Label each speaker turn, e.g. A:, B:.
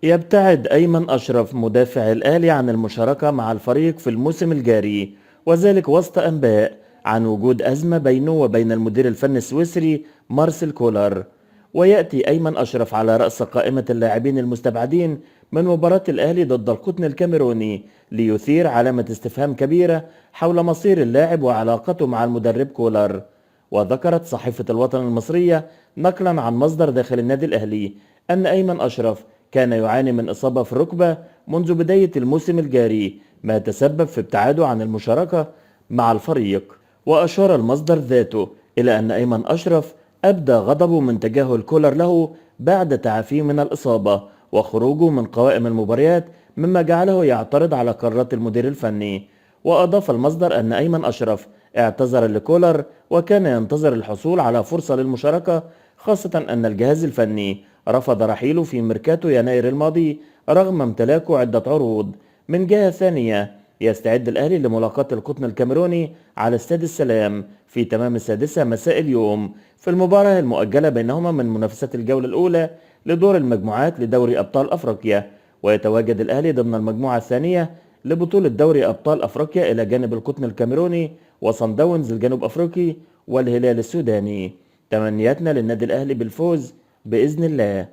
A: يبتعد أيمن أشرف مدافع الأهلي عن المشاركة مع الفريق في الموسم الجاري، وذلك وسط أنباء عن وجود أزمة بينه وبين المدير الفني السويسري مارسيل كولر. ويأتي أيمن أشرف على رأس قائمة اللاعبين المستبعدين من مباراة الأهلي ضد القطن الكاميروني، ليثير علامة استفهام كبيرة حول مصير اللاعب وعلاقته مع المدرب كولر. وذكرت صحيفة الوطن المصرية نقلا عن مصدر داخل النادي الأهلي أن أيمن أشرف كان يعاني من إصابة في الركبة منذ بداية الموسم الجاري، ما تسبب في ابتعاده عن المشاركة مع الفريق. وأشار المصدر ذاته إلى أن أيمن أشرف أبدى غضبه من تجاهل كولر له بعد تعافيه من الإصابة وخروجه من قوائم المباريات، مما جعله يعترض على قرارات المدير الفني. وأضاف المصدر أن أيمن أشرف اعتذر لكولر وكان ينتظر الحصول على فرصة للمشاركة، خاصة أن الجهاز الفني رفض رحيله في ميركاتو يناير الماضي رغم امتلاكه عدة عروض. من جهة ثانية، يستعد الأهلي لملاقاة القطن الكاميروني على استاد السلام في تمام السادسة مساء اليوم في المباراة المؤجلة بينهما من منافسات الجولة الأولى لدور المجموعات لدوري أبطال أفريقيا. ويتواجد الأهلي ضمن المجموعة الثانية لبطولة دوري أبطال أفريقيا إلى جانب القطن الكاميروني وصن داونز الجنوب أفريقي والهلال السوداني. تمنياتنا للنادي الأهلي بالفوز بإذن الله.